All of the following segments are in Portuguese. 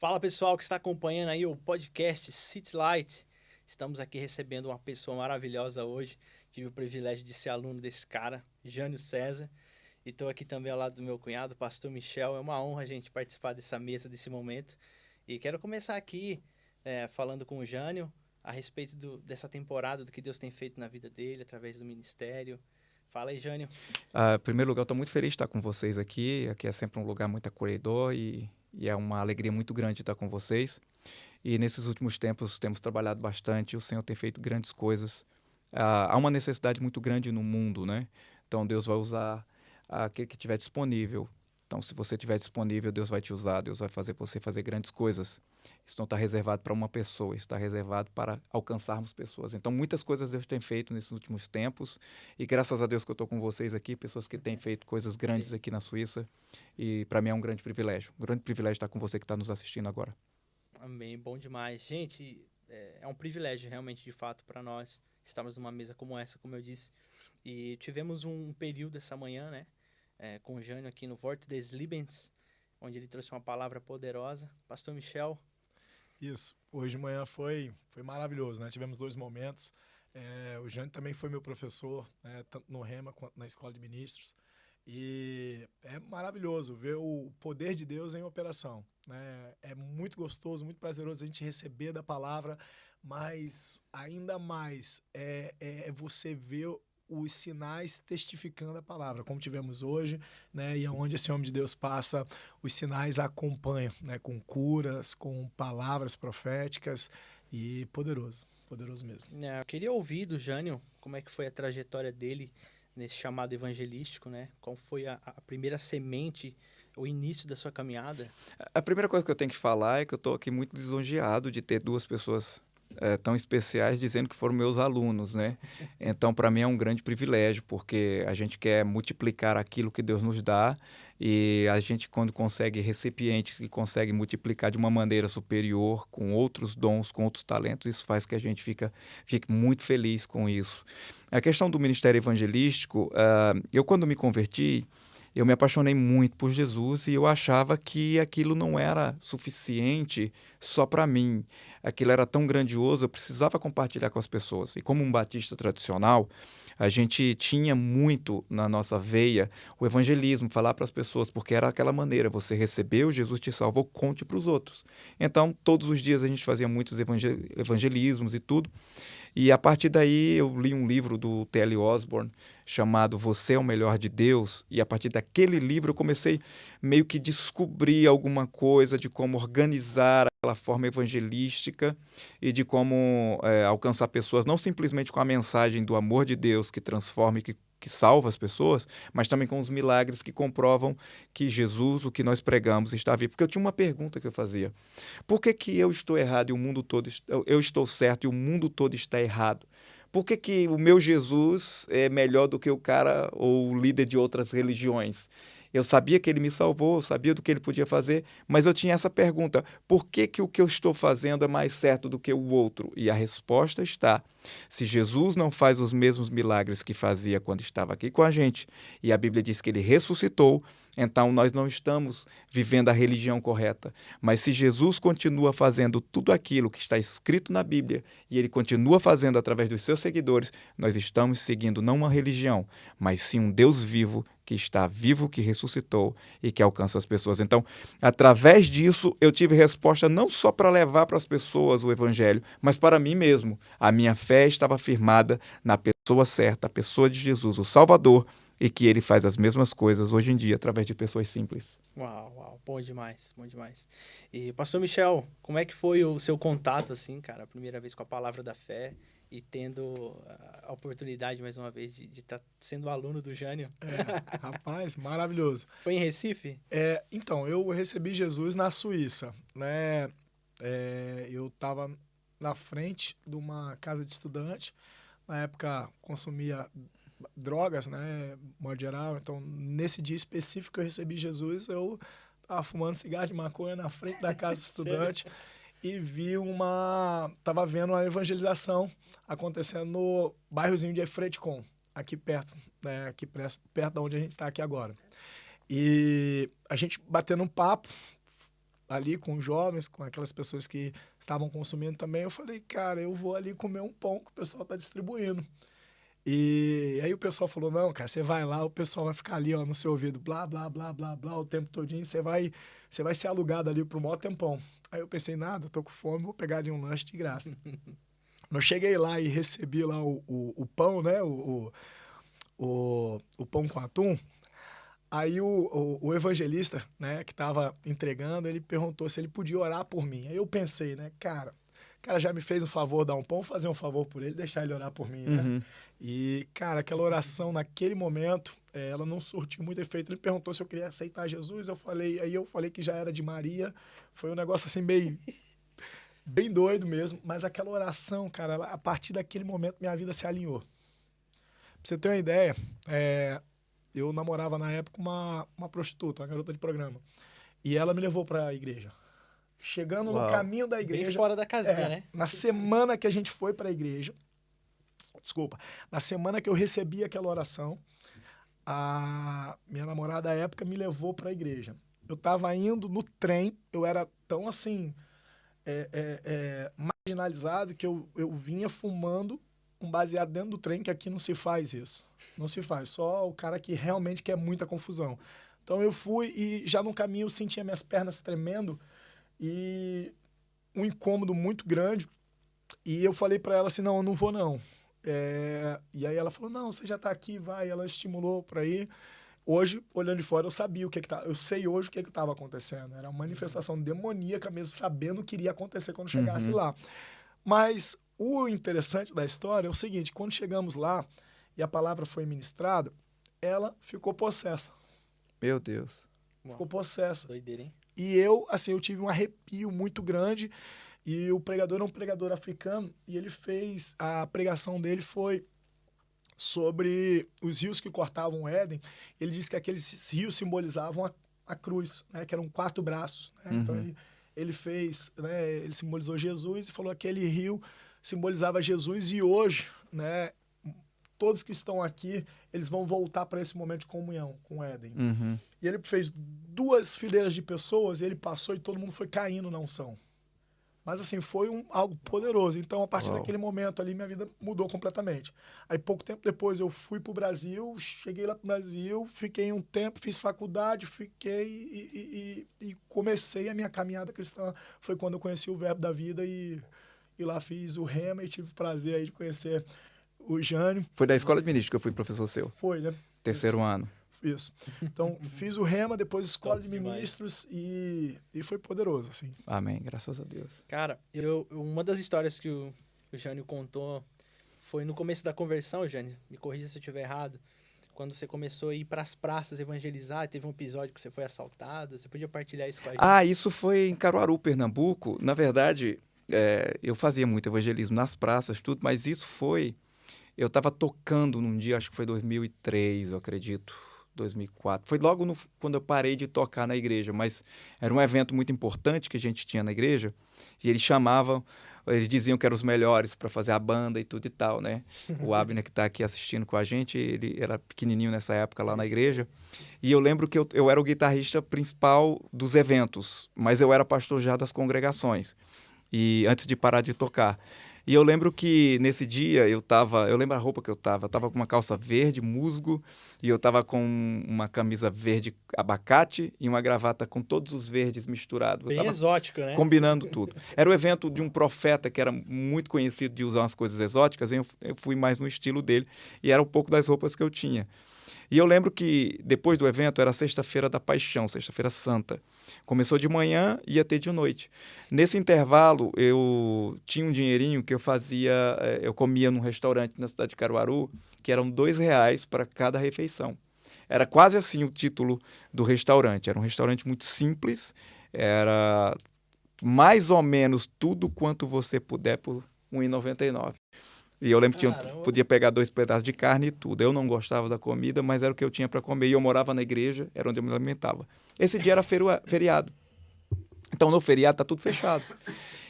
Fala pessoal que está acompanhando aí o podcast City Light. Estamos aqui recebendo uma pessoa maravilhosa hoje. Tive o privilégio de ser aluno desse cara, Jânio César. E estou aqui também ao lado do meu cunhado, pastor Michel. É uma honra a gente participar dessa mesa, desse momento. E quero começar aqui falando com o Jânio a respeito dessa temporada, do que Deus tem feito na vida dele, através do ministério. Fala aí, Jânio. Em primeiro lugar, eu estou muito feliz de estar com vocês aqui. Aqui é sempre um lugar muito acolhedor e é uma alegria muito grande estar com vocês. E nesses últimos tempos temos trabalhado bastante, o Senhor tem feito grandes coisas. Há uma necessidade muito grande no mundo, né? Então Deus vai usar aquele que estiver disponível. Então, se você estiver disponível, Deus vai te usar, Deus vai fazer você fazer grandes coisas. Isso não está reservado para uma pessoa, está reservado para alcançarmos pessoas. Então, muitas coisas Deus tem feito nesses últimos tempos, e graças a Deus que eu estou com vocês aqui, pessoas que têm feito coisas grandes aqui na Suíça, e para mim é um grande privilégio estar com você que está nos assistindo agora. Amém, bom demais. Gente, é um privilégio realmente, de fato, para nós estarmos numa mesa como essa, como eu disse. E tivemos um período essa manhã, né, com o Jânio aqui no Wort des Lebens, onde ele trouxe uma palavra poderosa. Pastor Michel. Isso. Hoje de manhã foi maravilhoso, né? Tivemos dois momentos. O Jânio também foi meu professor, né? Tanto no Rema quanto na Escola de Ministros. E é maravilhoso ver o poder de Deus em operação, né? É muito gostoso, muito prazeroso a gente receber da palavra, mas ainda mais é você ver os sinais testificando a palavra, como tivemos hoje, né? E aonde esse homem de Deus passa, os sinais acompanham, né? Com curas, com palavras proféticas e poderoso, poderoso mesmo. Eu queria ouvir do Jânio como é que foi a trajetória dele nesse chamado evangelístico, né? Qual foi a primeira semente, o início da sua caminhada? A primeira coisa que eu tenho que falar é que eu estou aqui muito lisonjeado de ter duas pessoas tão especiais dizendo que foram meus alunos, né? Então, para mim é um grande privilégio, porque a gente quer multiplicar aquilo que Deus nos dá, e a gente, quando consegue recipientes que consegue multiplicar de uma maneira superior, com outros dons, com outros talentos, isso faz que a gente fique muito feliz com isso. A questão do ministério evangelístico, eu quando me converti, eu me apaixonei muito por Jesus e eu achava que aquilo não era suficiente só para mim. Aquilo era tão grandioso, eu precisava compartilhar com as pessoas. E como um batista tradicional, a gente tinha muito na nossa veia o evangelismo, falar para as pessoas, porque era aquela maneira, você recebeu, Jesus te salvou, conte para os outros. Então, todos os dias a gente fazia muitos evangelismos e tudo. E a partir daí eu li um livro do T.L. Osborne chamado Você é o Melhor de Deus, e a partir daquele livro eu comecei meio que descobrir alguma coisa de como organizar aquela forma evangelística e de como alcançar pessoas, não simplesmente com a mensagem do amor de Deus que transforma e que salva as pessoas, mas também com os milagres que comprovam que Jesus, o que nós pregamos, está vivo. Porque eu tinha uma pergunta que eu fazia: por que que eu estou errado e o mundo todo eu estou certo e o mundo todo está errado? Por que que o meu Jesus é melhor do que o cara ou o líder de outras religiões? Eu sabia que ele me salvou, eu sabia do que ele podia fazer, mas eu tinha essa pergunta: por que que o que eu estou fazendo é mais certo do que o outro? E a resposta está: se Jesus não faz os mesmos milagres que fazia quando estava aqui com a gente, e a Bíblia diz que ele ressuscitou, então nós não estamos vivendo a religião correta. Mas se Jesus continua fazendo tudo aquilo que está escrito na Bíblia, e ele continua fazendo através dos seus seguidores, nós estamos seguindo não uma religião, mas sim um Deus vivo, que está vivo, que ressuscitou e que alcança as pessoas. Então, através disso, eu tive resposta não só para levar para as pessoas o evangelho, mas para mim mesmo. A minha fé estava firmada na pessoa certa, a pessoa de Jesus, o Salvador, e que ele faz as mesmas coisas hoje em dia através de pessoas simples. Uau, bom demais, bom demais. E pastor Michel, como é que foi o seu contato, assim, cara, a primeira vez com a palavra da fé e tendo a oportunidade, mais uma vez, de estar sendo aluno do Jânio? Rapaz, maravilhoso. Foi em Recife? Então, eu recebi Jesus na Suíça, né? Eu estava na frente de uma casa de estudante. Na época, consumia drogas, né? Modo geral. Então, nesse dia específico que eu recebi Jesus, eu estava fumando cigarro de maconha na frente da casa do Sério? estudante e tava vendo uma evangelização acontecendo no bairrozinho de Efreticon, aqui perto, né? Aqui perto de onde a gente está aqui agora. E a gente batendo um papo, ali com os jovens, com aquelas pessoas que estavam consumindo também. Eu falei, cara, eu vou ali comer um pão que o pessoal está distribuindo. E aí o pessoal falou, não, cara, você vai lá, o pessoal vai ficar ali, ó, no seu ouvido, blá, blá, blá, blá, blá, o tempo todinho, você vai ser alugado ali pro maior tempão. Aí eu pensei, nada, tô com fome, vou pegar ali um lanche de graça. Eu cheguei lá e recebi lá o pão, né, o pão com atum. Aí o evangelista, né, que tava entregando, ele perguntou se ele podia orar por mim. Aí eu pensei, né, cara, o cara já me fez um favor, dar um pão, fazer um favor por ele, deixar ele orar por mim, né? Uhum. E, cara, aquela oração naquele momento, ela não surtiu muito efeito. Ele perguntou se eu queria aceitar Jesus, aí eu falei que já era de Maria. Foi um negócio assim bem doido mesmo, mas aquela oração, cara, a partir daquele momento minha vida se alinhou. Pra você ter uma ideia, eu namorava na época uma prostituta, uma garota de programa, e ela me levou pra igreja. Chegando no caminho da igreja... Bem fora da casinha, né? Na semana que a gente foi pra igreja, na semana que eu recebi aquela oração, a minha namorada à época me levou pra igreja. Eu tava indo no trem, eu era tão assim, marginalizado, que eu vinha fumando um baseado dentro do trem, que aqui não se faz isso. Não se faz, só o cara que realmente quer muita confusão. Então eu fui e já no caminho eu sentia minhas pernas tremendo e um incômodo muito grande. E eu falei pra ela assim, não, eu não vou não. E aí ela falou, não, você já tá aqui, vai. Ela estimulou pra ir. Hoje, olhando de fora, eu sabia eu sei hoje o que estava acontecendo. Era uma manifestação demoníaca mesmo, sabendo o que iria acontecer quando chegasse lá. Mas o interessante da história é o seguinte, quando chegamos lá e a palavra foi ministrada, ela ficou possessa. Meu Deus. Ficou possessa. Doideira, hein? E eu tive um arrepio muito grande. E o pregador é um pregador africano e ele fez, a pregação dele foi sobre os rios que cortavam o Éden. Ele disse que aqueles rios simbolizavam a cruz, né, que eram 4 braços. Né? Uhum. Então ele fez, né, ele simbolizou Jesus e falou que aquele rio simbolizava Jesus e hoje, né, todos que estão aqui, eles vão voltar para esse momento de comunhão com o Éden. Uhum. E ele fez 2 fileiras de pessoas, e ele passou e todo mundo foi caindo na unção. Mas, assim, foi algo poderoso. Então, a partir daquele momento ali, minha vida mudou completamente. Aí, pouco tempo depois, eu fui pro Brasil, cheguei lá pro Brasil, fiquei um tempo, fiz faculdade, fiquei e comecei a minha caminhada cristã. Foi quando eu conheci o Verbo da Vida e lá fiz o Rema e tive o prazer aí de conhecer o Jânio. Foi da escola de ministro que eu fui professor seu? Foi, né? Terceiro ano. Isso. Então, fiz o Rema, depois escola de demais. ministros e foi poderoso, assim. Amém, graças a Deus. Cara, uma das histórias que o Jânio contou foi no começo da conversão, Jânio, me corrija se eu estiver errado, quando você começou a ir para as praças evangelizar, teve um episódio que você foi assaltado, você podia partilhar isso com a gente? Ah, isso foi em Caruaru, Pernambuco. Na verdade, eu fazia muito evangelismo nas praças, tudo, mas isso foi... Eu estava tocando num dia, acho que foi 2003, eu acredito, 2004. Foi logo quando eu parei de tocar na igreja, mas era um evento muito importante que a gente tinha na igreja, e eles diziam que eram os melhores para fazer a banda e tudo e tal, né? O Abner, que está aqui assistindo com a gente, ele era pequenininho nessa época lá na igreja, e eu lembro que eu era o guitarrista principal dos eventos, mas eu era pastor já das congregações, e antes de parar de tocar. E eu lembro que nesse dia eu lembro a roupa que eu tava com uma calça verde, musgo, e eu tava com uma camisa verde abacate e uma gravata com todos os verdes misturados. Bem exótico, né? Combinando tudo. Era o evento de um profeta que era muito conhecido de usar umas coisas exóticas, e eu fui mais no estilo dele, e era um pouco das roupas que eu tinha. E eu lembro que depois do evento era sexta-feira da Paixão, sexta-feira santa. Começou de manhã e ia ter de noite. Nesse intervalo, eu tinha um dinheirinho que eu comia num restaurante na cidade de Caruaru, que eram R$2 para cada refeição. Era quase assim o título do restaurante. Era um restaurante muito simples, era mais ou menos tudo quanto você puder por R$1,99. E eu lembro que podia pegar 2 pedaços de carne e tudo. Eu não gostava da comida, mas era o que eu tinha para comer. E eu morava na igreja, era onde eu me alimentava. Esse dia era feriado. Então, no feriado, tá tudo fechado.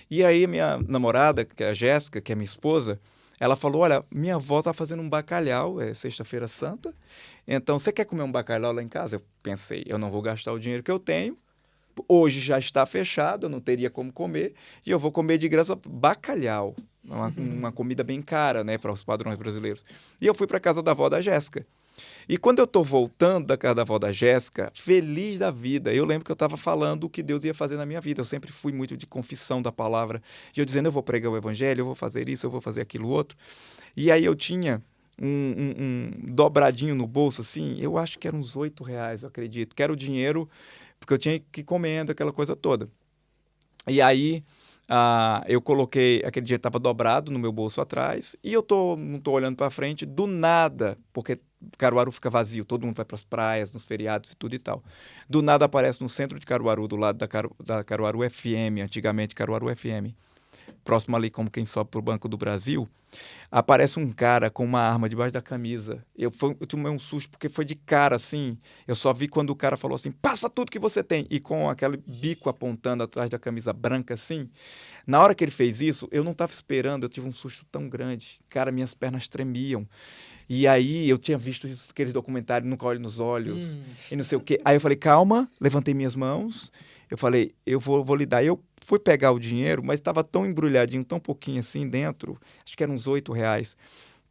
E aí, minha namorada, que é a Jéssica, que é minha esposa, ela falou, olha, minha avó tá fazendo um bacalhau, é sexta-feira santa. Então, você quer comer um bacalhau lá em casa? Eu pensei, eu não vou gastar o dinheiro que eu tenho Hoje já está fechado, eu não teria como comer, e eu vou comer de graça bacalhau, uma comida bem cara, né, para os padrões brasileiros. E eu fui para a casa da avó da Jéssica. E quando eu tô voltando da casa da avó da Jéssica, feliz da vida, eu lembro que eu estava falando o que Deus ia fazer na minha vida. Eu sempre fui muito de confissão da palavra. E eu dizendo, eu vou pregar o evangelho, eu vou fazer isso, eu vou fazer aquilo outro. E aí eu tinha um dobradinho no bolso, assim, eu acho que era uns R$ 8, eu acredito, que era o dinheiro, porque eu tinha que ir comendo, aquela coisa toda. E aí eu coloquei, aquele dinheiro estava dobrado no meu bolso atrás, e não tô olhando para frente, do nada, porque Caruaru fica vazio, todo mundo vai para as praias, nos feriados e tudo e tal. Do nada aparece no centro de Caruaru, do lado da Caruaru FM, antigamente Caruaru FM, próximo ali como quem sobe pro Banco do Brasil, aparece um cara com uma arma debaixo da camisa. Eu tomei um susto porque foi de cara, assim. Eu só vi quando o cara falou assim, passa tudo que você tem. E com aquele bico apontando atrás da camisa branca, assim. Na hora que ele fez isso, eu não estava esperando, eu tive um susto tão grande. Cara, minhas pernas tremiam. E aí eu tinha visto aqueles documentários, Nunca Olhe nos Olhos, e não sei o quê. Aí eu falei, calma, levantei minhas mãos. Eu falei, eu vou lhe dar. Eu fui pegar o dinheiro, mas estava tão embrulhadinho, tão pouquinho assim dentro, acho que eram uns R$ 8,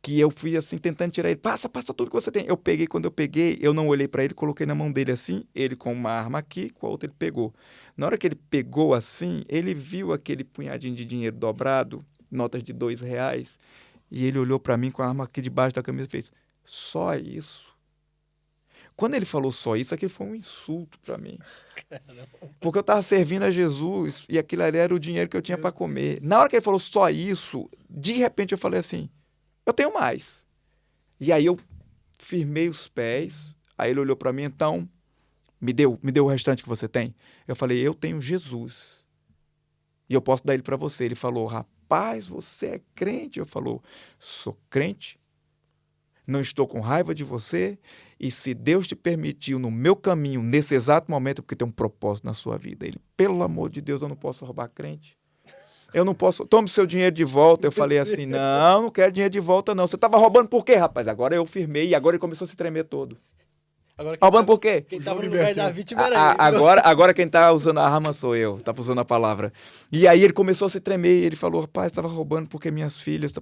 que eu fui assim tentando tirar ele. Passa tudo que você tem. Eu peguei, quando eu peguei, eu não olhei para ele, coloquei na mão dele assim, ele com uma arma aqui, com a outra ele pegou. Na hora que ele pegou assim, ele viu aquele punhadinho de dinheiro dobrado, notas de R$ 2, e ele olhou para mim com a arma aqui debaixo da camisa e fez, só isso? Quando ele falou só isso, aquilo foi um insulto para mim. Caramba. Porque eu estava servindo a Jesus e aquilo ali era o dinheiro que eu tinha para comer. Na hora que ele falou só isso, de repente eu falei assim, eu tenho mais. E aí eu firmei os pés, aí ele olhou para mim, então, me deu o restante que você tem. Eu falei, eu tenho Jesus. E eu posso dar ele para você. Ele falou, rapaz, você é crente? Eu falei, sou crente. Não estou com raiva de você, e se Deus te permitiu no meu caminho, nesse exato momento, é porque tem um propósito na sua vida. Ele, pelo amor de Deus, eu não posso roubar crente. Eu não posso, tome seu dinheiro de volta. Eu falei assim, não quero dinheiro de volta não. Você estava roubando por quê, rapaz? Agora eu firmei e agora ele começou a se tremer todo. Agora, Roubando por quê? quem tava no lugar da vítima era ele. Agora quem tá usando a arma sou eu, tá usando a palavra. E aí ele começou a se tremer, e ele falou, rapaz, estava roubando porque minha filha tá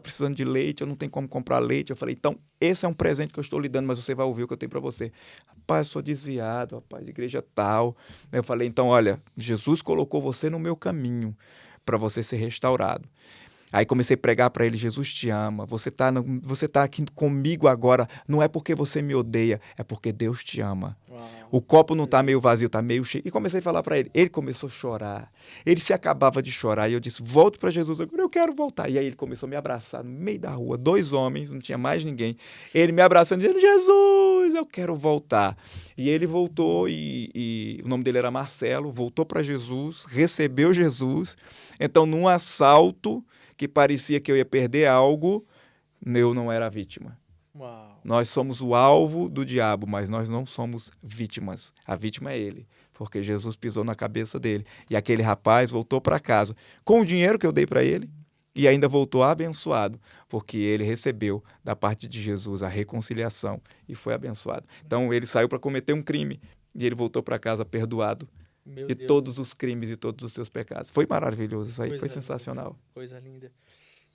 precisando de leite, eu não tenho como comprar leite. Eu falei, então, esse é um presente que eu estou lhe dando, mas você vai ouvir o que eu tenho para você. Rapaz, eu sou desviado, rapaz, de igreja tal. Eu falei, então, olha, Jesus colocou você no meu caminho para você ser restaurado. Aí comecei a pregar para ele, Jesus te ama, você tá aqui comigo agora, não é porque você me odeia, é porque Deus te ama. Uau. O copo não tá meio vazio, tá meio cheio. E comecei a falar para ele, ele começou a chorar, ele se acabava de chorar, e eu disse, volto para Jesus agora, eu quero voltar. E aí ele começou a me abraçar no meio da rua, 2 homens, não tinha mais ninguém, ele me abraçando, dizendo, Jesus, eu quero voltar. E ele voltou, e o nome dele era Marcelo, voltou para Jesus, recebeu Jesus. Então num assalto que parecia que eu ia perder algo, eu não era a vítima. Uau. Nós somos o alvo do diabo, mas nós não somos vítimas. A vítima é ele, porque Jesus pisou na cabeça dele. E aquele rapaz voltou para casa com o dinheiro que eu dei para ele e ainda voltou abençoado, porque ele recebeu da parte de Jesus a reconciliação e foi abençoado. Então ele saiu para cometer um crime e ele voltou para casa perdoado Meu de Deus. todos os crimes e todos os seus pecados. Foi maravilhoso, isso aí Coisa foi linda, sensacional. Coisa linda.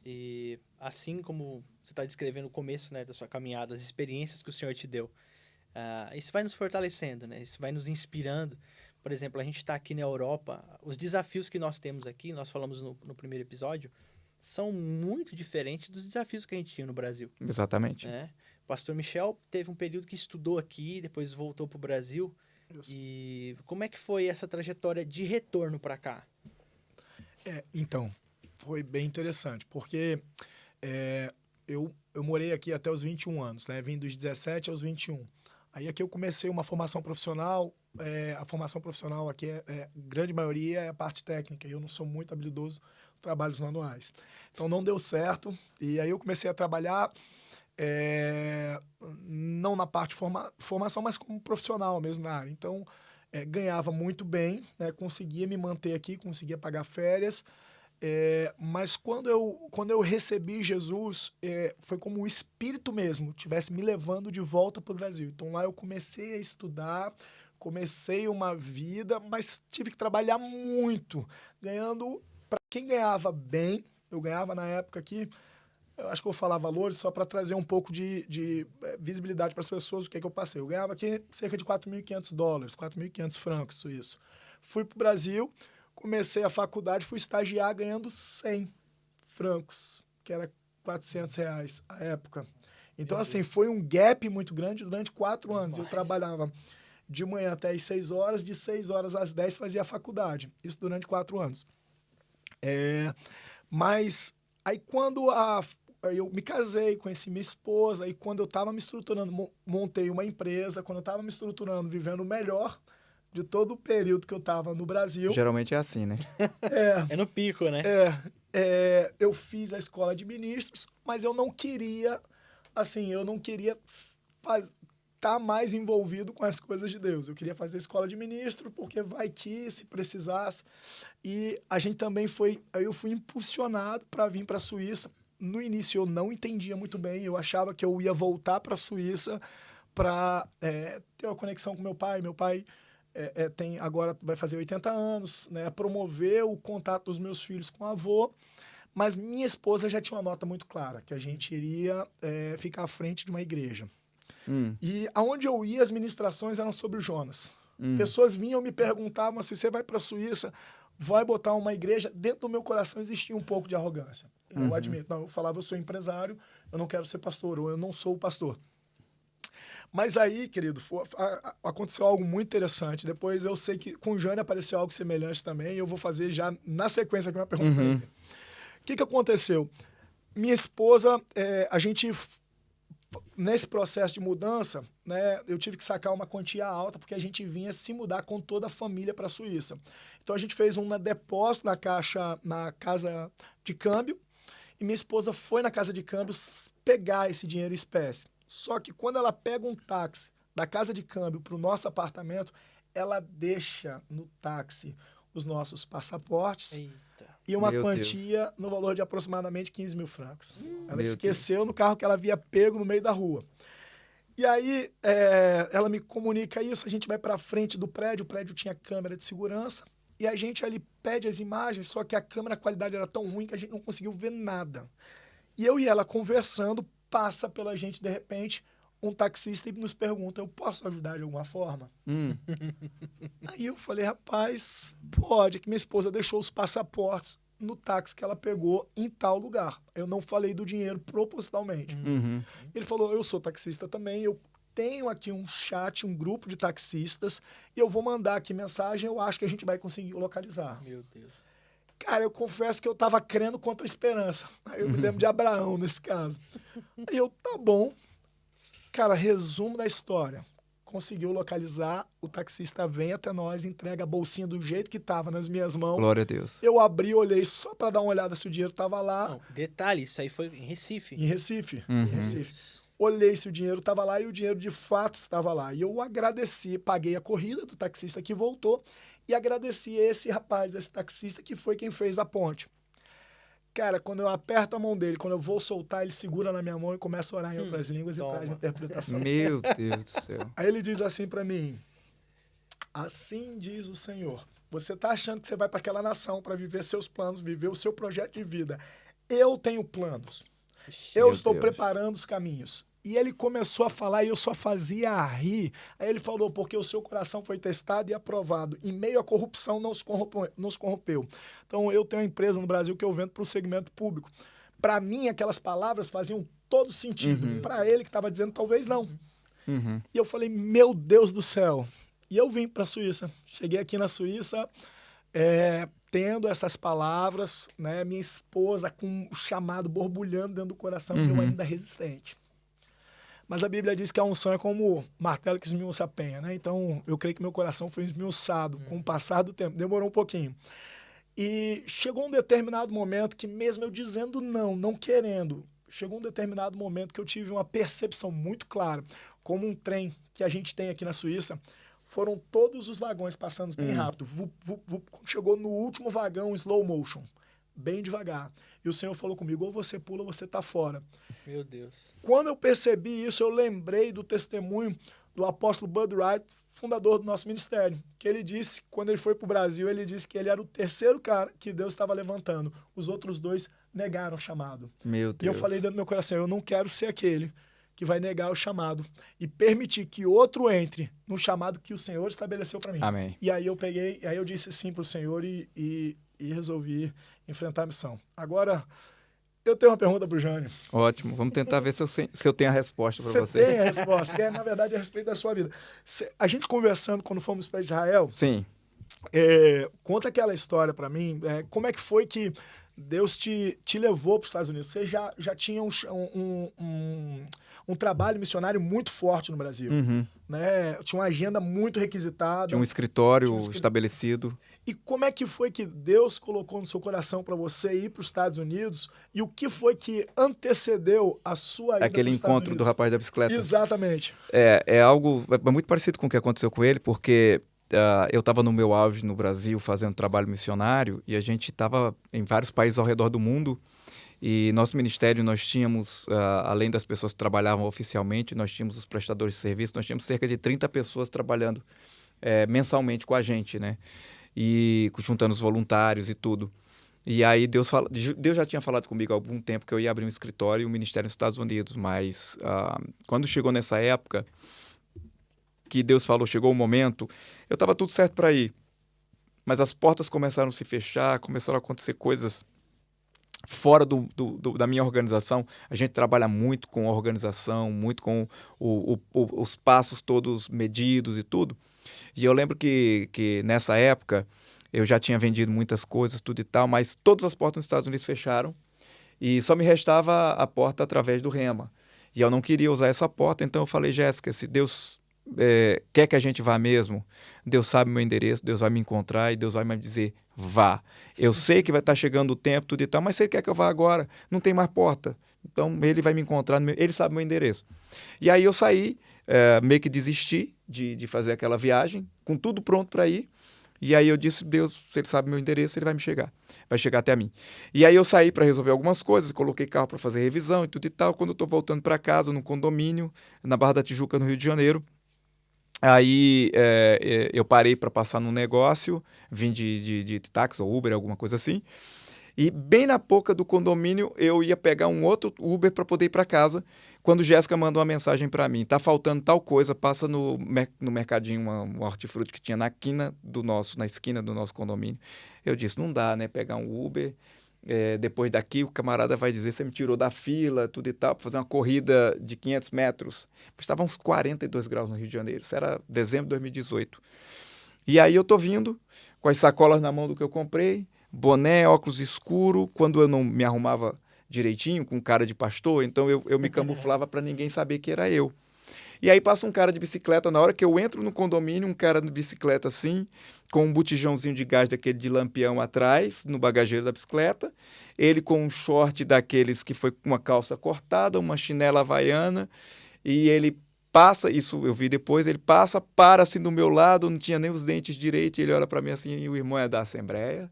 E assim como você está descrevendo o começo, né, da sua caminhada, as experiências que o Senhor te deu, isso vai nos fortalecendo, né? Isso vai nos inspirando. Por exemplo, a gente está aqui na Europa, os desafios que nós temos aqui, nós falamos no primeiro episódio, são muito diferentes dos desafios que a gente tinha no Brasil, Exatamente. né? O pastor Michel teve um período que estudou aqui, depois voltou para o Brasil. Isso. E como é que foi essa trajetória de retorno para cá? Então, foi bem interessante, porque eu morei aqui até os 21 anos, né? Vim dos 17 aos 21. Aí aqui eu comecei uma formação profissional. A formação profissional aqui, grande maioria, é a parte técnica. Eu não sou muito habilidoso em trabalhos manuais. Então não deu certo. E aí eu comecei a trabalhar, não na parte de formação, mas como profissional mesmo na área. Então, ganhava muito bem, né? Conseguia me manter aqui, conseguia pagar férias. Mas quando eu recebi Jesus, foi como o Espírito mesmo tivesse me levando de volta para o Brasil. Então lá eu comecei a estudar, Comecei uma vida, mas tive que trabalhar muito, ganhando... Para quem ganhava bem, eu ganhava na época aqui, eu acho que eu vou falar valores só para trazer um pouco de visibilidade para as pessoas, o que é que eu passei. Eu ganhava aqui cerca de $4.500, 4.500 francos suíços. Fui para o Brasil, comecei a faculdade, fui estagiar ganhando 100 francos, que era R$ 400 à época. Então, assim, foi um gap muito grande durante 4 anos. Eu trabalhava de manhã até às 6 horas, de 6 horas às 10 fazia a faculdade. Isso durante 4 anos. Mas aí quando eu me casei, conheci minha esposa, e quando eu estava me estruturando, montei uma empresa, quando eu estava me estruturando, vivendo o melhor de todo o período que eu estava no Brasil. Geralmente é assim, né? É no pico, né? Eu fiz a escola de ministros, mas eu não queria, assim, estar mais envolvido com as coisas de Deus. Eu queria fazer escola de ministro, porque vai que se precisasse. E a gente também eu fui impulsionado para vir para a Suíça. No início eu não entendia muito bem, eu achava que eu ia voltar para a Suíça para ter uma conexão com meu pai. Meu pai agora vai fazer 80 anos, né, promover o contato dos meus filhos com o avô, mas minha esposa já tinha uma nota muito clara, que a gente iria ficar à frente de uma igreja. E aonde eu ia, as ministrações eram sobre o Jonas. Pessoas vinham e me perguntavam assim, você vai para a Suíça, vai botar uma igreja? Dentro do meu coração existia um pouco de arrogância. Eu admito. Não, eu falava, eu sou empresário, eu não quero ser pastor, ou eu não sou o pastor. Mas aí, querido, aconteceu algo muito interessante. Depois eu sei que com o Jânio apareceu algo semelhante também, e eu vou fazer já na sequência aqui uma pergunta para ele. O que aconteceu? Minha esposa, a gente... Nesse processo de mudança, né, eu tive que sacar uma quantia alta, porque a gente vinha se mudar com toda a família para a Suíça. Então, a gente fez um depósito na casa de câmbio, e minha esposa foi na casa de câmbio pegar esse dinheiro em espécie. Só que quando ela pega um táxi da casa de câmbio para o nosso apartamento, ela deixa no táxi os nossos passaportes. Eita. E uma quantia no valor de aproximadamente 15 mil francos. Ela esqueceu no carro que ela havia pego no meio da rua. E aí, ela me comunica isso, a gente vai para frente do prédio, o prédio tinha câmera de segurança, e a gente ali pede as imagens, só que a câmera, a qualidade era tão ruim que a gente não conseguiu ver nada. E eu e ela conversando, passa pela gente, de repente, um taxista e nos pergunta, eu posso ajudar de alguma forma? Aí eu falei, rapaz, pode, que minha esposa deixou os passaportes no táxi que ela pegou em tal lugar. Eu não falei do dinheiro propositalmente. Ele falou, eu sou taxista também, eu tenho aqui um chat, um grupo de taxistas, e eu vou mandar aqui mensagem, eu acho que a gente vai conseguir localizar. Meu Deus. Cara, eu confesso que eu tava crendo contra a esperança. Aí eu me lembro de Abraão nesse caso. Aí eu, tá bom. Cara, resumo da história. Conseguiu localizar, o taxista vem até nós, entrega a bolsinha do jeito que estava nas minhas mãos. Glória a Deus. Eu abri, olhei só para dar uma olhada se o dinheiro estava lá. Não, detalhe, isso aí foi em Recife. Em Recife. Em Recife. Olhei se o dinheiro estava lá e o dinheiro de fato estava lá. E eu agradeci, paguei a corrida do taxista que voltou e agradeci esse rapaz, esse taxista que foi quem fez a ponte. Cara, quando eu aperto a mão dele, quando eu vou soltar, ele segura na minha mão e começa a orar em outras línguas e traz interpretação. Meu Deus do céu. Aí ele diz assim para mim, assim diz o Senhor, você tá achando que você vai para aquela nação para viver seus planos, viver o seu projeto de vida. Eu tenho planos. Eu estou preparando os caminhos. E ele começou a falar e eu só fazia rir. Aí ele falou, porque o seu coração foi testado e aprovado. Em meio à corrupção não se corrompeu. Então, eu tenho uma empresa no Brasil que eu vendo para o segmento público. Para mim, aquelas palavras faziam todo sentido. Para ele que estava dizendo, talvez não. E eu falei, meu Deus do céu. E eu vim para a Suíça. Cheguei aqui na Suíça, tendo essas palavras, né? Minha esposa com o chamado borbulhando dentro do coração e eu ainda resistente. Mas a Bíblia diz que a unção é como martelo que esmiuça a penha, né? Então, eu creio que meu coração foi esmiuçado com o passar do tempo. Demorou um pouquinho. E chegou um determinado momento que mesmo eu dizendo não querendo, chegou um determinado momento que eu tive uma percepção muito clara, como um trem que a gente tem aqui na Suíça, foram todos os vagões passando bem rápido. Chegou no último vagão, slow motion, bem devagar. E o Senhor falou comigo, ou você pula ou você está fora. Meu Deus. Quando eu percebi isso, eu lembrei do testemunho do apóstolo Bud Wright, fundador do nosso ministério, que ele disse, quando ele foi para o Brasil, ele disse que ele era o terceiro cara que Deus estava levantando. Os outros dois negaram o chamado. Meu Deus. E eu falei dentro do meu coração, eu não quero ser aquele que vai negar o chamado e permitir que outro entre no chamado que o Senhor estabeleceu para mim. Amém. E aí eu disse sim para o Senhor e resolvi enfrentar a missão. Agora, eu tenho uma pergunta para o Jânio. Ótimo. Vamos tentar ver se eu tenho a resposta para você. Você tem a resposta, que é, na verdade, a respeito da sua vida. A gente conversando quando fomos para Israel, Sim. conta aquela história para mim, como é que foi que Deus te levou para os Estados Unidos? Você já tinha um trabalho missionário muito forte no Brasil, Uhum. né? Tinha uma agenda muito requisitada. Tinha um escritório estabelecido. E como é que foi que Deus colocou no seu coração para você ir para os Estados Unidos? E o que foi que antecedeu a sua ida Aquele para os Estados encontro do Unidos? rapaz da bicicleta. Exatamente. É algo muito parecido com o que aconteceu com ele, porque eu estava no meu auge no Brasil fazendo trabalho missionário e a gente estava em vários países ao redor do mundo. E nosso ministério, nós tínhamos, além das pessoas que trabalhavam oficialmente, nós tínhamos os prestadores de serviço, nós tínhamos cerca de 30 pessoas trabalhando mensalmente com a gente, né? E juntando os voluntários e tudo. E aí Deus já tinha falado comigo há algum tempo que eu ia abrir um escritório e um ministério nos Estados Unidos, mas quando chegou nessa época que Deus falou, chegou o momento, eu estava tudo certo para ir, mas as portas começaram a se fechar, começaram a acontecer coisas fora da minha organização. A gente trabalha muito com a organização, muito com os passos todos medidos e tudo. E eu lembro que nessa época eu já tinha vendido muitas coisas, tudo e tal, mas todas as portas nos Estados Unidos fecharam e só me restava a porta através do Rema. E eu não queria usar essa porta, então eu falei, Jéssica, se Deus quer que a gente vá mesmo, Deus sabe meu endereço, Deus vai me encontrar e Deus vai me dizer, vá. Eu sei que vai estar chegando o tempo, tudo e tal, mas se Ele quer que eu vá agora, não tem mais porta. Então Ele vai me encontrar, Ele sabe meu endereço. E aí eu saí, meio que desisti de fazer aquela viagem, com tudo pronto para ir. E aí eu disse, Deus, se Ele sabe meu endereço, Ele vai chegar até mim. E aí eu saí para resolver algumas coisas, coloquei carro para fazer revisão e tudo e tal. Quando eu estou voltando para casa, no condomínio, na Barra da Tijuca, no Rio de Janeiro, aí eu parei para passar num negócio, vim de táxi ou Uber, alguma coisa assim. E bem na boca do condomínio, eu ia pegar um outro Uber para poder ir para casa, quando Jéssica mandou uma mensagem para mim, tá faltando tal coisa, passa no mercadinho, um hortifruti que tinha na esquina do nosso condomínio. Eu disse, não dá, né, pegar um Uber, depois daqui o camarada vai dizer, você me tirou da fila, tudo e tal, para fazer uma corrida de 500 metros. Estava uns 42 graus no Rio de Janeiro, isso era dezembro de 2018. E aí eu tô vindo, com as sacolas na mão do que eu comprei, boné, óculos escuro, quando eu não me arrumava direitinho, com cara de pastor, então eu me camuflava para ninguém saber que era eu. E aí passa um cara de bicicleta, na hora que eu entro no condomínio, um cara de bicicleta assim, com um botijãozinho de gás daquele de lampião atrás, no bagageiro da bicicleta, ele com um short daqueles que foi com uma calça cortada, uma chinela havaiana, e ele passa, isso eu vi depois, ele passa, para assim do meu lado, não tinha nem os dentes direito, e ele olha para mim assim, e o irmão é da Assembleia?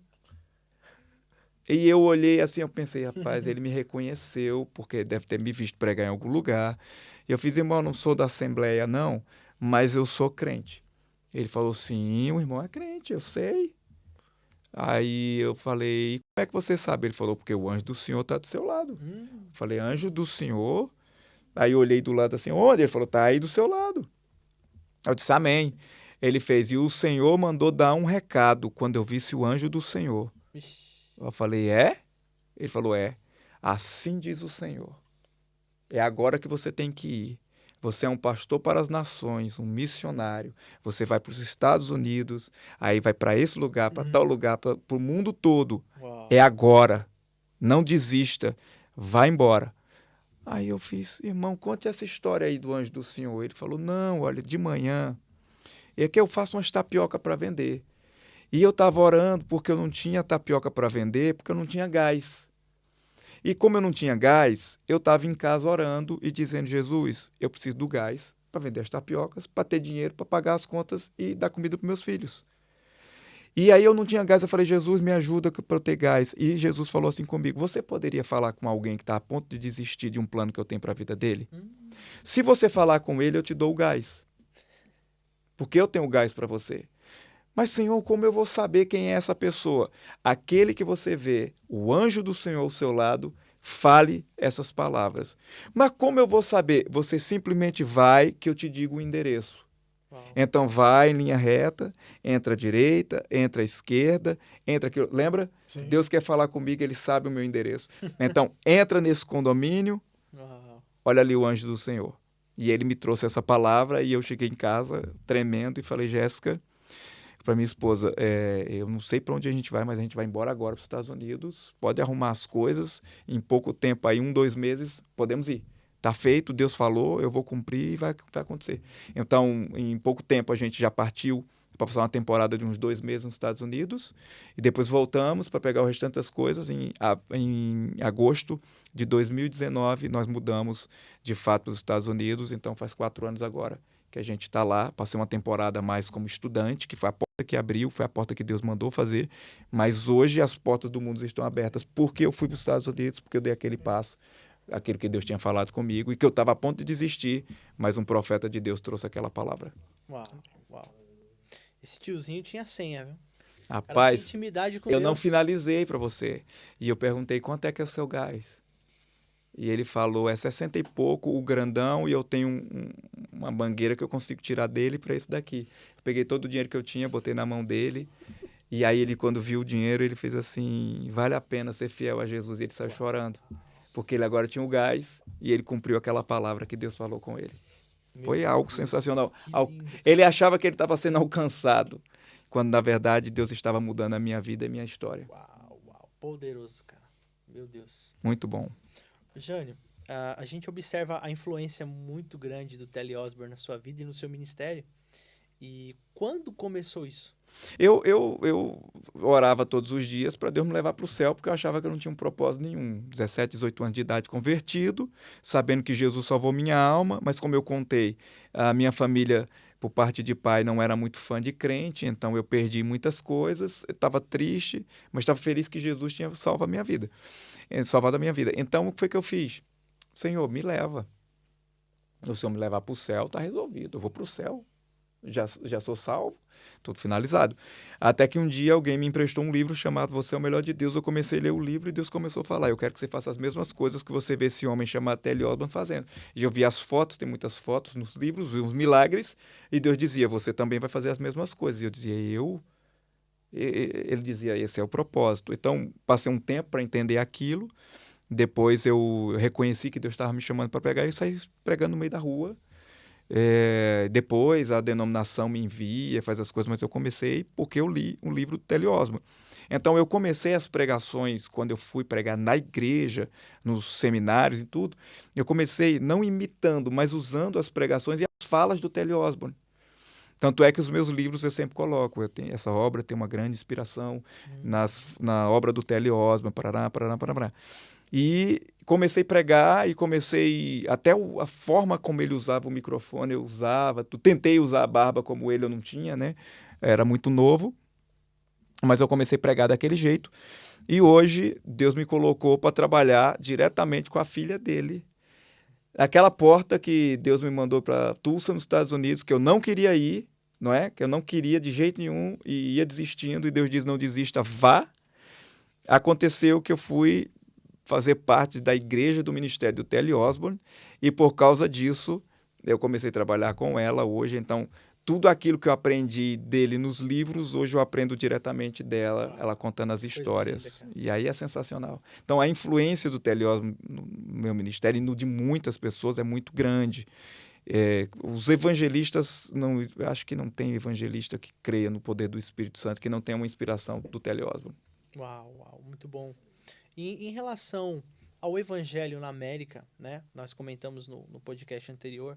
E eu olhei assim, eu pensei, rapaz, ele me reconheceu, porque deve ter me visto pregar em algum lugar. E eu fiz, irmão, eu não sou da Assembleia, não, mas eu sou crente. Ele falou, sim, o irmão é crente, eu sei. Aí eu falei, como é que você sabe? Ele falou, porque o anjo do Senhor está do seu lado. Falei, anjo do Senhor? Aí eu olhei do lado assim, onde? Ele falou, tá aí do seu lado. Eu disse, amém. Ele fez, e o Senhor mandou dar um recado quando eu visse o anjo do Senhor. Eu falei, Ele falou, assim diz o Senhor. É agora que você tem que ir. Você é um pastor para as nações, um missionário. Você vai para os Estados Unidos, aí vai para esse lugar, para tal lugar, para o mundo todo. Uau. É agora. Não desista. Vá embora. Aí eu fiz, irmão, conte essa história aí do anjo do Senhor. Ele falou, não, olha, de manhã é que eu faço umas tapioca para vender. E eu estava orando porque eu não tinha tapioca para vender, porque eu não tinha gás. E como eu não tinha gás, eu estava em casa orando e dizendo, Jesus, eu preciso do gás para vender as tapiocas, para ter dinheiro, para pagar as contas e dar comida para meus filhos. E aí eu não tinha gás, eu falei, Jesus, me ajuda para eu ter gás. E Jesus falou assim comigo, você poderia falar com alguém que está a ponto de desistir de um plano que eu tenho para a vida dele? Se você falar com ele, eu te dou o gás. porque eu tenho gás para você. Mas, Senhor, como eu vou saber quem é essa pessoa? Aquele que você vê, o anjo do Senhor ao seu lado, fale essas palavras. Mas como eu vou saber? Você simplesmente vai que eu te digo o endereço. Uau. Então vai em linha reta, entra à direita, entra à esquerda, entra aqui. Lembra? Se Sim. Deus quer falar comigo, ele sabe o meu endereço. Então, entra nesse condomínio, Uau. olha ali o anjo do Senhor. E ele me trouxe essa palavra e eu cheguei em casa tremendo e falei, Jéssica, para minha esposa, eu não sei para onde a gente vai, mas a gente vai embora agora para os Estados Unidos, pode arrumar as coisas, em pouco tempo, aí 2 meses, podemos ir. Tá feito, Deus falou, eu vou cumprir e vai acontecer. Então, em pouco tempo, a gente já partiu para passar uma temporada de uns 2 meses nos Estados Unidos e depois voltamos para pegar o restante das coisas. Em agosto de 2019, nós mudamos de fato para os Estados Unidos, então faz 4 anos agora que a gente está lá. Passei uma temporada mais como estudante, que foi a porta que abriu, foi a porta que Deus mandou fazer, mas hoje as portas do mundo estão abertas porque eu fui para os Estados Unidos, porque eu dei aquele passo, aquilo que Deus tinha falado comigo e que eu estava a ponto de desistir, mas um profeta de Deus trouxe aquela palavra. Uau, uau. Esse tiozinho tinha senha, viu? Ela tinha Rapaz, intimidade com eu Deus. não finalizei para você. E eu perguntei, quanto é que é o seu gás? E ele falou, é 60 e pouco o grandão e eu tenho uma mangueira que eu consigo tirar dele para esse daqui. Eu peguei todo o dinheiro que eu tinha, botei na mão dele. E aí ele, quando viu o dinheiro, ele fez assim, vale a pena ser fiel a Jesus. E ele saiu chorando, porque ele agora tinha o gás e ele cumpriu aquela palavra que Deus falou com ele. Foi algo sensacional. Ele achava que ele estava sendo alcançado, quando na verdade Deus estava mudando a minha vida e a minha história. Uau, uau. Poderoso, cara. Meu Deus. Muito bom. Jânio, a gente observa a influência muito grande do Telly Osborne na sua vida e no seu ministério. E quando começou isso? Eu orava todos os dias para Deus me levar para o céu, porque eu achava que eu não tinha um propósito nenhum. 17, 18 anos de idade convertido, sabendo que Jesus salvou minha alma, mas como eu contei, a minha família, por parte de pai, não era muito fã de crente, então eu perdi muitas coisas, eu estava triste, mas estava feliz que Jesus tinha salvado a minha vida. Então, o que foi que eu fiz? Senhor, me leva. Se o Senhor me levar para o céu, está resolvido. Eu vou para o céu. Já sou salvo, tudo finalizado. Até que um dia alguém me emprestou um livro chamado Você é o Melhor de Deus. Eu comecei a ler o livro e Deus começou a falar, eu quero que você faça as mesmas coisas que você vê esse homem chamado Telly Osborne fazendo. E eu vi as fotos, tem muitas fotos nos livros, vi uns milagres, e Deus dizia, você também vai fazer as mesmas coisas. E eu dizia, eu? Ele dizia, esse é o propósito. Então, passei um tempo para entender aquilo, depois eu reconheci que Deus estava me chamando para pregar e saí pregando no meio da rua. Depois a denominação me envia, faz as coisas, mas eu comecei porque eu li um livro do Telly Osborne. Então eu comecei as pregações quando eu fui pregar na igreja, nos seminários e tudo. Eu comecei não imitando, mas usando as pregações e as falas do Telly Osborne. Tanto é que os meus livros eu sempre coloco. Essa obra tem uma grande inspiração na obra do Telly Osborne, parará, parará, parará. E comecei a pregar e até a forma como ele usava o microfone, eu usava. Tentei usar a barba como ele, eu não tinha, né? Era muito novo. Mas eu comecei a pregar daquele jeito. E hoje Deus me colocou para trabalhar diretamente com a filha dele. Aquela porta que Deus me mandou para Tulsa, nos Estados Unidos, que eu não queria ir, não é? Que eu não queria de jeito nenhum e ia desistindo. E Deus diz, não desista, vá. Aconteceu que eu fui fazer parte da igreja do ministério do Telly Osborne e por causa disso eu comecei a trabalhar com ela hoje. Então, tudo aquilo que eu aprendi dele nos livros, hoje eu aprendo diretamente dela, ela contando as histórias. Linda, e aí é sensacional. Então, a influência do Telly Osborne no meu ministério e no de muitas pessoas é muito grande. Os evangelistas, acho que não tem evangelista que creia no poder do Espírito Santo, que não tenha uma inspiração do Telly Osborne. Uau, muito bom. E em relação ao evangelho na América, né? Nós comentamos no podcast anterior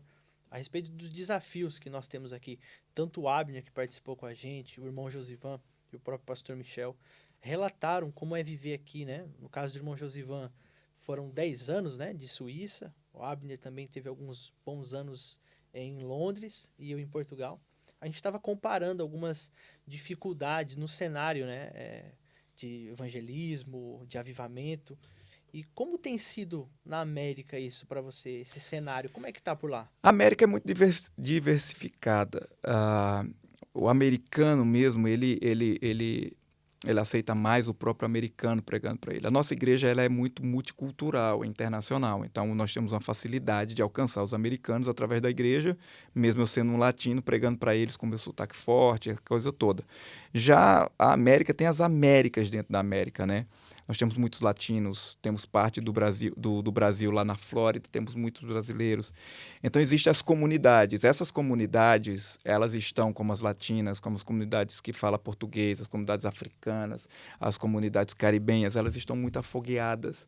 a respeito dos desafios que nós temos aqui. Tanto o Abner, que participou com a gente, o irmão Josivan e o próprio pastor Michel, relataram como é viver aqui, né? No caso do irmão Josivan, foram 10 anos, né, de Suíça. O Abner também teve alguns bons anos em Londres e eu em Portugal. A gente estava comparando algumas dificuldades no cenário, né? De evangelismo, de avivamento. E como tem sido na América isso para você, esse cenário? Como é que tá por lá? A América é muito diversificada. O americano mesmo, ele aceita mais o próprio americano pregando para ele. A nossa igreja ela é muito multicultural, internacional. Então, nós temos uma facilidade de alcançar os americanos através da igreja, mesmo eu sendo um latino, pregando para eles com meu sotaque forte, a coisa toda. Já a América tem as Américas dentro da América, né? Nós temos muitos latinos, temos parte do Brasil, do Brasil lá na Flórida, temos muitos brasileiros. Então, existem as comunidades. Essas comunidades, elas estão como as latinas, como as comunidades que falam português, as comunidades africanas, as comunidades caribenhas, elas estão muito afogueadas.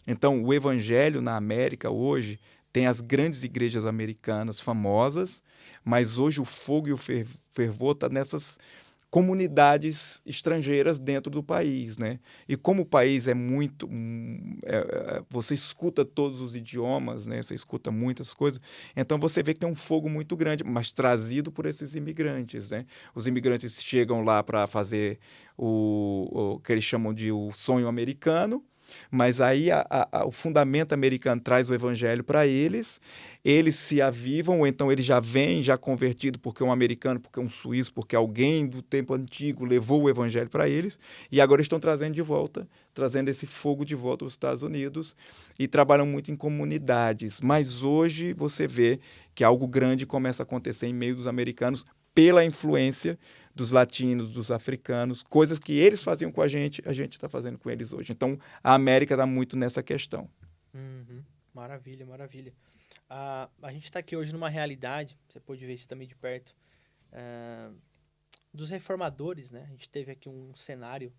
Então, o evangelho na América hoje tem as grandes igrejas americanas famosas, mas hoje o fogo e o fervor está nessas comunidades estrangeiras dentro do país, né? E como o país é muito... você escuta todos os idiomas, né? Você escuta muitas coisas, então você vê que tem um fogo muito grande, mas trazido por esses imigrantes, né? Os imigrantes chegam lá para fazer o que eles chamam de o sonho americano, mas aí o fundamento americano traz o evangelho para eles se avivam, ou então eles já vêm já convertido porque um americano, porque um suíço, porque alguém do tempo antigo levou o evangelho para eles, e agora estão trazendo de volta, trazendo esse fogo de volta aos Estados Unidos, e trabalham muito em comunidades. Mas hoje você vê que algo grande começa a acontecer em meio dos americanos pela influência dos latinos, dos africanos, coisas que eles faziam com a gente está fazendo com eles hoje. Então, a América está muito nessa questão. Uhum. Maravilha, maravilha. A gente está aqui hoje numa realidade, você pode ver isso também de perto, dos reformadores, né? A gente teve aqui um cenário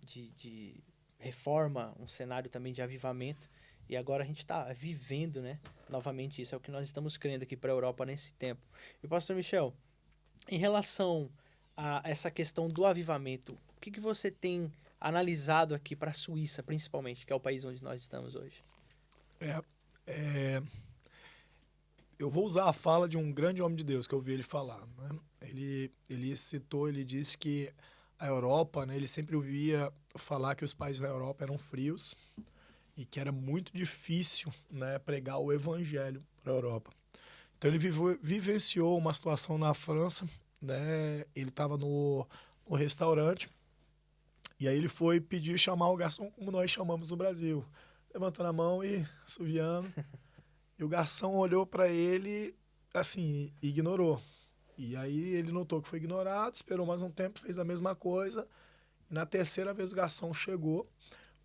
de reforma, um cenário também de avivamento, e agora a gente está vivendo, né? Novamente isso, é o que nós estamos crendo aqui para a Europa nesse tempo. E, pastor Michel, em relação a essa questão do avivamento, o que você tem analisado aqui para a Suíça, principalmente, que é o país onde nós estamos hoje? Eu vou usar a fala de um grande homem de Deus que eu ouvi ele falar, né? Ele disse que a Europa, né, ele sempre ouvia falar que os países da Europa eram frios e que era muito difícil, né, pregar o evangelho para a Europa. Então ele vivenciou uma situação na França, né? Ele estava no restaurante e aí ele foi pedir chamar o garçom como nós chamamos no Brasil, levantando a mão e assoviando. E o garçom olhou para ele, assim, ignorou. E aí ele notou que foi ignorado, esperou mais um tempo, fez a mesma coisa. E na terceira vez o garçom chegou,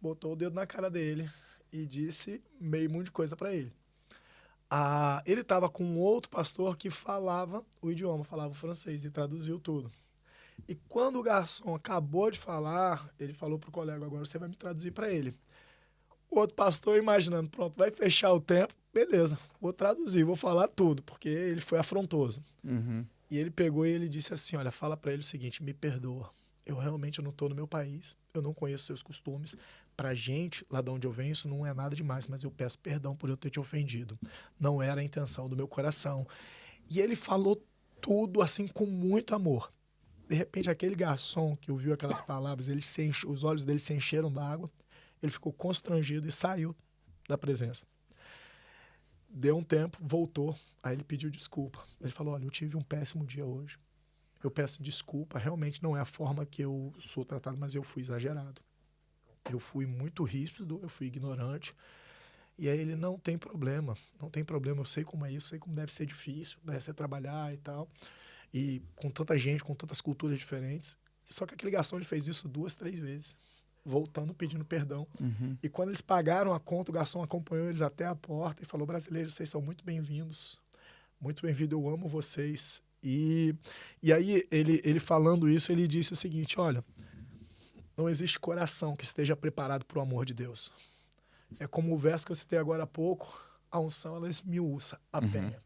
botou o dedo na cara dele e disse meio monte de coisa para ele. Ele estava com um outro pastor que falava o idioma, falava o francês e traduziu tudo. E quando o garçom acabou de falar, ele falou pro colega, agora você vai me traduzir para ele. O outro pastor imaginando, pronto, vai fechar o tempo, beleza, vou traduzir, vou falar tudo, porque ele foi afrontoso. Uhum. E ele pegou e ele disse assim, olha, fala para ele o seguinte, me perdoa, eu realmente não estou no meu país, eu não conheço seus costumes, pra gente, lá de onde eu venho, isso não é nada demais, mas eu peço perdão por eu ter te ofendido, não era a intenção do meu coração. E ele falou tudo assim com muito amor. De repente, aquele garçom que ouviu aquelas palavras, os olhos dele se encheram d'água, ele ficou constrangido e saiu da presença. Deu um tempo, voltou, aí ele pediu desculpa. Ele falou, olha, eu tive um péssimo dia hoje. Eu peço desculpa, realmente não é a forma que eu sou tratado, mas eu fui exagerado. Eu fui muito ríspido, eu fui ignorante. E aí ele, não tem problema, eu sei como é isso, sei como deve ser difícil, deve ser trabalhar e tal. E com tanta gente, com tantas culturas diferentes. Só que aquele garçom ele fez isso 2, 3 vezes. Voltando, pedindo perdão. Uhum. E quando eles pagaram a conta, o garçom acompanhou eles até a porta e falou, brasileiros, vocês são muito bem-vindos. Muito bem-vindo, eu amo vocês. E aí, ele falando isso, ele disse o seguinte, olha, não existe coração que esteja preparado para o amor de Deus. É como o verso que eu citei agora há pouco, a unção, ela esmiuça a penha.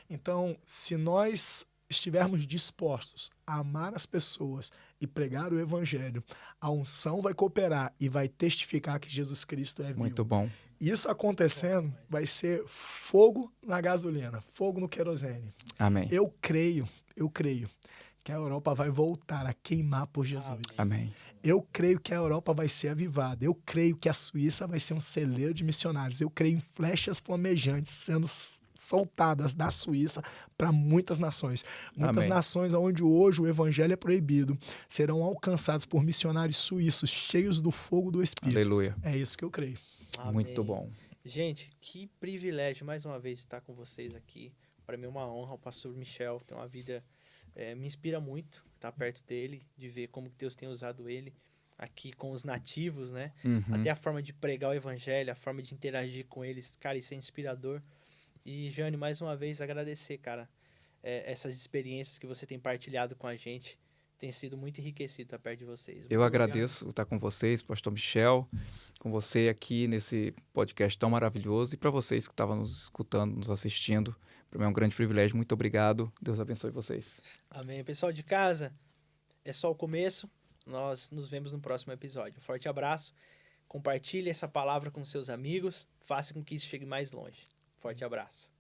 Então, se nós estivermos dispostos a amar as pessoas e pregar o evangelho, a unção vai cooperar e vai testificar que Jesus Cristo é vivo. Muito bom. Isso acontecendo vai ser fogo na gasolina, fogo no querosene. Amém. Eu creio que a Europa vai voltar a queimar por Jesus. Amém. Eu creio que a Europa vai ser avivada. Eu creio que a Suíça vai ser um celeiro de missionários. Eu creio em flechas flamejantes sendo soltadas da Suíça para muitas nações. Muitas Amém. nações onde hoje o evangelho é proibido serão alcançados por missionários suíços cheios do fogo do Espírito. Aleluia. É isso que eu creio. Muito Amém. bom. Gente, que privilégio mais uma vez estar com vocês aqui. Para mim é uma honra. O pastor Michel tem uma vida, me inspira muito estar perto dele, de ver como Deus tem usado ele aqui com os nativos, né? Uhum. Até a forma de pregar o evangelho, a forma de interagir com eles, cara, isso é inspirador. E, Jânio, mais uma vez agradecer, cara, essas experiências que você tem partilhado com a gente. Tem sido muito enriquecido estar perto de vocês. Muito Eu obrigado. agradeço estar com vocês, pastor Michel, com você aqui nesse podcast tão maravilhoso e para vocês que estavam nos escutando, nos assistindo. Para mim é um grande privilégio. Muito obrigado. Deus abençoe vocês. Amém. Pessoal de casa, é só o começo. Nós nos vemos no próximo episódio. Um forte abraço. Compartilhe essa palavra com seus amigos. Faça com que isso chegue mais longe. Forte abraço.